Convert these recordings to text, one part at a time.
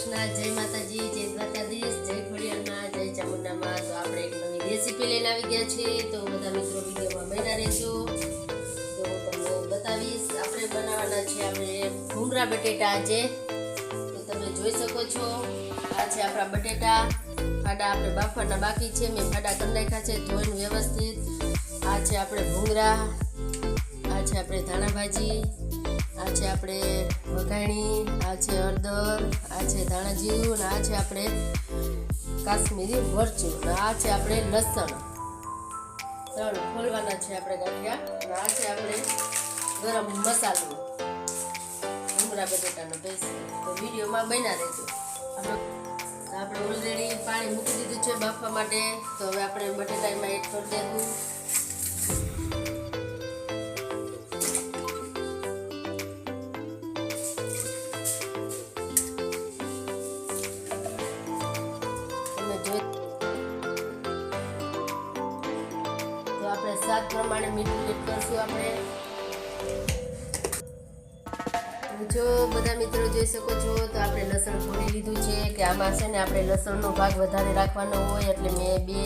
કૃષ્ણ, જય માતાજી, જય દ્વારકાધીશ, જય ખોડિયારમાં, જય ચામુંડામાં. તો આપણે એક નવી રેસીપી લઈને આવી ગયા છીએ. તો બધા મિત્રો વિડીયોમાં બન્યા રહેજો. તો હું તમને બતાવીશ. આપણે બનાવવાના છે આપણે ભૂંગળા બટેટા આજે. તો તમે જોઈ શકો છો, આ છે આપણા બટેટા. ફાડા આપણે બાફવાના બાકી છે. મેં ફાડા કરી નાખ્યા છે ધોઈને વ્યવસ્થિત. આ છે આપણે ભૂંગળા, આ છે આપણે ધાણા ભાજી, આ છે આપણે વઘાણી, આ છે હળદર, આ છે ધાણા જીરું, અને આ છે આપણે કાશ્મીરી મરચું, અને આ છે આપણે લસણ. ત્રણ ખોલવાના છે આપણે ગાંઠિયા. અને આ છે આપણે ગરમ મસાલો, ભૂંગળા બટેટાનો પેસ્ટ. તો વિડીયોમાં બન્યા રહેજો. આપણે ઓલરેડી પાણી મૂકી દીધું છે બાફવા માટે. તો હવે આપણે બટેટા એમાં એડ કરી દેવું. તો આપણે સ્વાદ પ્રમાણે મીઠું એડ કરશું. આપણે જો બધા મિત્રો જોઈ શકો છો, તો આપણે લસણ ફોડી લીધું છે. કે આમાં છે ને આપણે લસણનો ભાગ વધારે રાખવાનો હોય, એટલે મેં 2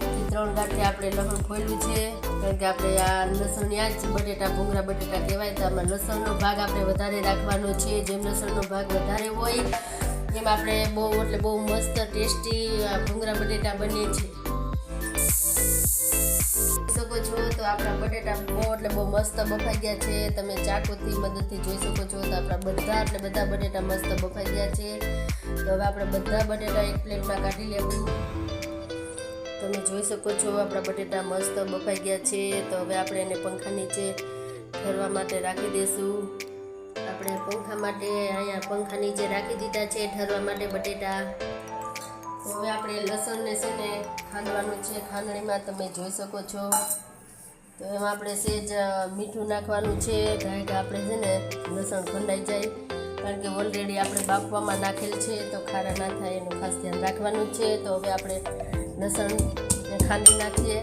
થી 3 ગાંઠિયા આપણે લસણ ખોલ્યું છે. કારણ કે આપણે આ લસણની જ બટેટા ભૂંગળા બટેટા કહેવાય. તો આમાં લસણનો ભાગ આપણે વધારે રાખવાનો છે. જેમ લસણનો ભાગ વધારે હોય એમ આપણે બહુ મસ્ત ટેસ્ટી ભૂંગળા બટેટા બને છે. શકો છો તો આપણા બટેટા બહુ મસ્ત બફાઈ ગયા છે. તમે ચાકુથી મદદથી જોઈ શકો છો. તો આપણા બધા બટેટા મસ્ત બફાઈ ગયા છે. તો હવે આપણે બધા બટેટા એક પ્લેટમાં કાઢી લેવું. તમે જોઈ શકો છો આપણા બટેટા મસ્ત બફાઈ ગયા છે. તો હવે આપણે એને પંખા નીચે ઠરવા માટે રાખી દઈશું. આપણે અહીંયા પંખા નીચે રાખી દીધા છે ઠરવા માટે બટેટા. તો હવે આપણે લસણને છે ને ખાંડવાનું છે ખાંડણીમાં. તમે જોઈ શકો છો. તો એમાં આપણે સહેજ મીઠું નાખવાનું છે, કારણ કે આપણે છે ને લસણ ખંડાઈ જાય. કારણ કે ઓલરેડી આપણે બાફવામાં નાખેલ છે, તો ખારા ના થાય એનું ખાસ ધ્યાન રાખવાનું છે. તો હવે આપણે લસણને ખાંડી નાખીએ.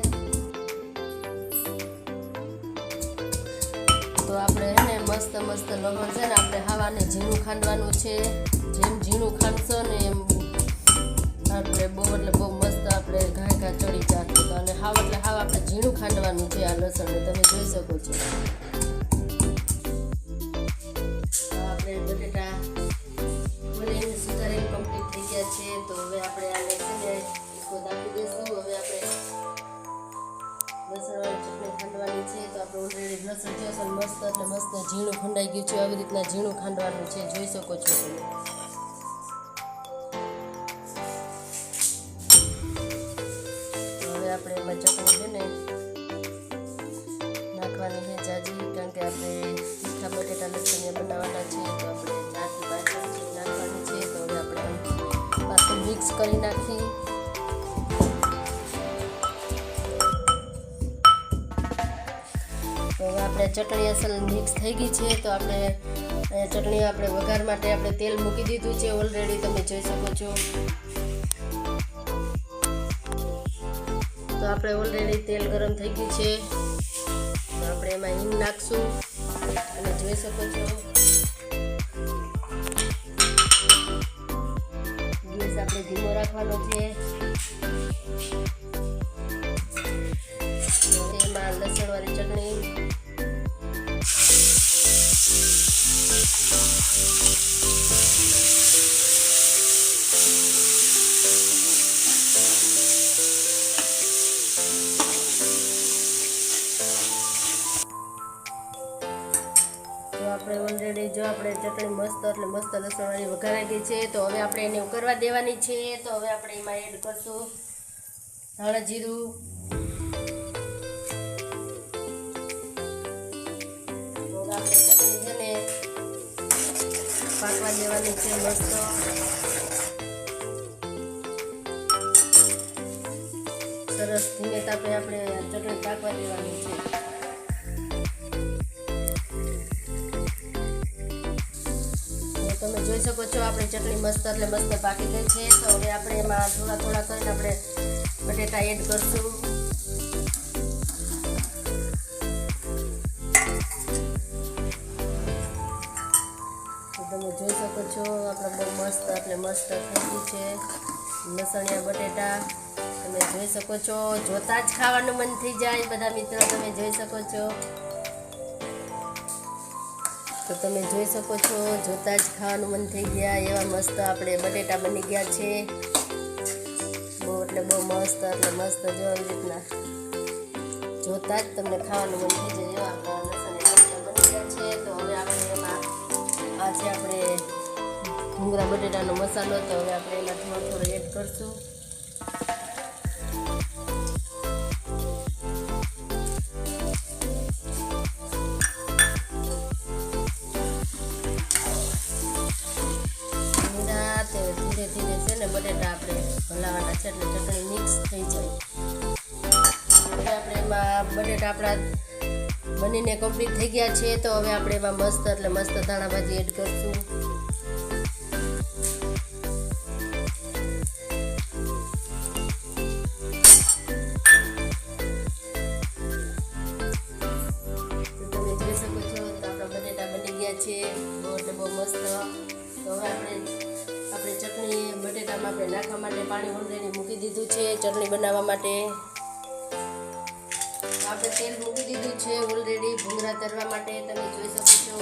તો આપણે ને મસ્ત લસણ છે ને આપણે હાવાને ઝીણું ખાંડવાનું છે. જેમ ઝીણું ખાંડશો ને એમ આપણે બહુ મસ્ત આપણે ઘાય ચડી જશે. અને હાવ આપણે ઝીણું ખાંડવાનું છે આ લસણને. તમે જોઈ શકો છો. આપણે બટેટા બોલીને સુધારીને કમ્પ્લીટ થઈ ગયા છે. તો હવે આપણે આને છે ને ખોદ આપી દઈશું. હવે આપણે લસણવાળી ચટણી ખાંડવાની છે. તો આપણે ઓલરેડી લસણ છે મસ્ત ઝીણું ખંડાઈ ગયું છે. આવી રીતના ઝીણું ખાંડવાનું છે. જોઈ શકો છો તમે. આપણે એમાં ચટણી છે ને નાખવાની છે જાજી, કારણ કે આપણે તીખા બટેટા લસણિયા બનાવવાના છે. તો આપણે 4 થી 5 ચમચી નાખવાની છે. તો હવે આપણે પાછું મિક્સ કરી નાખી. તો હવે આપણે ચટણી અસલ મિક્સ થઈ ગઈ છે. તો આપણે ચટણી આપણે વઘાર માટે આપણે તેલ મૂકી દીધું છે ઓલરેડી. તમે જોઈ શકો છો. તો આપણે ઓલરેડી તેલ ગરમ થઈ ગયું છે. તો આપણે એમાં હિંગ નાખશું. અને જોઈ શકો છો ગેસ આપણે ધીમો રાખવાનો છે. એમાં લસણવાળી ચટણી, આપણે ઓલરેડી જો આપણે ચટણી મસ્ત લસણવાળી વઘારાઈ ગઈ છે. તો હવે આપણે એને ઉકળવા દેવાની છે. તો હવે આપણે એમાં એડ કરશું ધાણા જીરું, આપણે ચટણી છે ને પાકવા દેવાની છે મસ્ત. સરસ ધીમે તાપે આપણે ચટણી પાકવા દેવાની છે. તમે જોઈ શકો છો આપણી ચટણી મસ્ત પાકી ગઈ છે. તો હવે આપણે એમાં થોડા કરીને આપણે બટેટા એડ કરશું. તો તમે જોઈ શકો શકો છો આપણે બહુ મસ્ત એટલે મસ્ત થઈ ગયું છે લસણિયા બટેટા. તમે જોઈ શકો છો, જોતા જ ખાવાનું મન થઈ જાય બધા મિત્રો. તમે જોઈ શકો છો, તો તમે જોઈ શકો છો જોતા જ ખાવાનું મન થઈ ગયા એવા મસ્ત આપણે બટેટા બની ગયા છે. બહુ એટલે બહુ મસ્ત એટલે મસ્ત જો આવી રીતના જોતા જ તમને ખાવાનું મન થઈ જાય એવા આપણા લસણિયા બટેટા બની ગયા છે. તો હવે આપણે એમાં આ છે આપણે ભૂંગળા બટેટાનો મસાલો. તો હવે આપણે એમાં થોડો થોડો એડ કરશું. ધીરે ધીરે છે ને બટેટા આપણે હલાવવાના છે એટલે ચટણી મિક્સ થઈ જાય. હવે આપણે એમાં બટેટા આપણા બનીને કમ્પ્લીટ થઈ ગયા છે. તો હવે આપણે એમાં મસ્ત એટલે મસ્ત ધાણા ભાજી એડ કરશું. તમે જોઈ શકો છો તો આપણા બટેટા બની ગયા છે બહુ એટલે બહુ મસ્ત. તો હવે આપણે ચટણી બટેટામાં આપણે નાખવા માટે પાણી ઓલરેડી મૂકી દીધું છે. ચટણી બનાવવા માટે આપણે તેલ મૂકી દીધું છે ઓલરેડી ભૂંગળા તરવા માટે. તમે જોઈ શકો છો.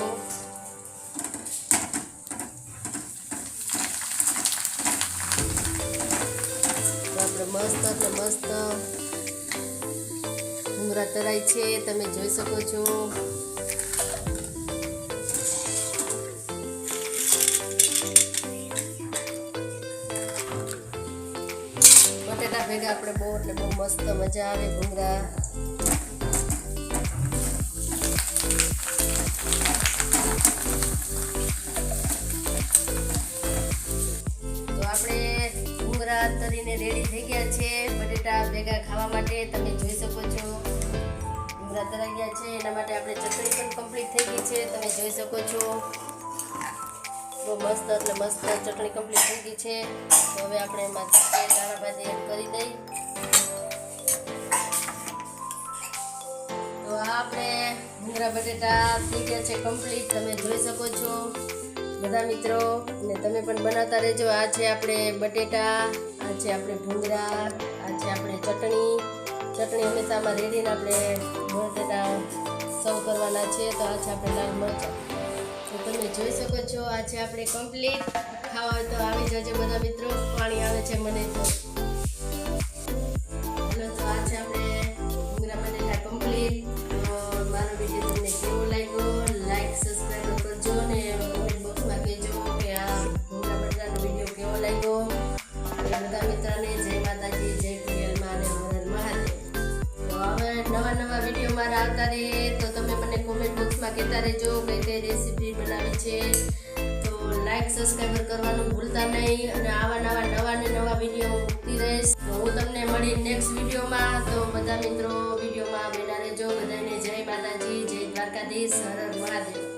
તો આપણે મસ્ત એટલે મસ્ત ભૂંગળા તરાય છે. તમે જોઈ શકો છો. બટેટા ભેગા આપણે બહુ એટલે બહુ મસ્ત મજા આવે ભૂંગળા. તો આપણે ભૂંગળા તરીને રેડી થઈ ગયા છે બટેટા ભેગા ખાવા માટે. તમે જોઈ શકો છો ભૂંગળા તરાઈ ગયા છે. એના માટે આપણે ચટણી પણ કમ્પ્લીટ થઈ ગઈ છે. તમે જોઈ શકો છો બહુ મસ્ત એટલે મસ્ત ચટણી કમ્પ્લીટ થઈ ગઈ છે. તો હવે આપણે એમાં ધાણા ભાજી એડ કરી દઈ. તો આ આપણે ભૂંગળા બટેટા થઈ ગયા છે કમ્પ્લીટ. તમે જોઈ શકો છો બધા મિત્રો, અને તમે પણ બનાવતા રહેજો. આ છે આપણે બટેટા, આ છે આપણે ભૂંગળા, આ છે આપણે ચટણી. ચટણી હંમેશામાં રેડીને આપણે બટેટા સર્વ કરવાના છે. તો આ છે આપણે લાલ મરચાં. તો તમે જોઈ શકો છો આ છે આપણે કમ્પ્લીટ. ખાવા હોય તો આવી જજો બધા મિત્રો. પાણી આવે છે મને તો. તો આ છે આપણે ભૂંગળા બટેટા કમ્પ્લીટ. તો મારો વિડીયો તમને કેવો લાગ્યો લાઈક સબસ્ક્રાઈબ કરજો ને કોમેન્ટ બોક્સમાં કહેજો કે આ ભૂંગળા બટેટાનો વિડીયો કેવો લાગ્યો. અને બધા મિત્રોને જય માતાજી, જય ખોડિયારમાં અને હર મહાદેવ. તો હવે નવા નવા વિડીયો મારા આવતા રહે તો તમે મને કોમેન્ટ બોક્સમાં કહેતા રહેજો કે કઈ રેસીપી બનાવી છે. તો લાઈક સબસ્ક્રાઈબર કરવાનું ભૂલતા નહીં. અને આવા નવા વિડીયો મૂકતી રહીશ. તો હું તમને મળી નેક્સ્ટ વિડીયોમાં. તો બધા મિત્રો વિડીયોમાં બેના રહેજો. બધાને જય માતાજી, જય દ્વારકાધીશ, હર હર મહાદેવ.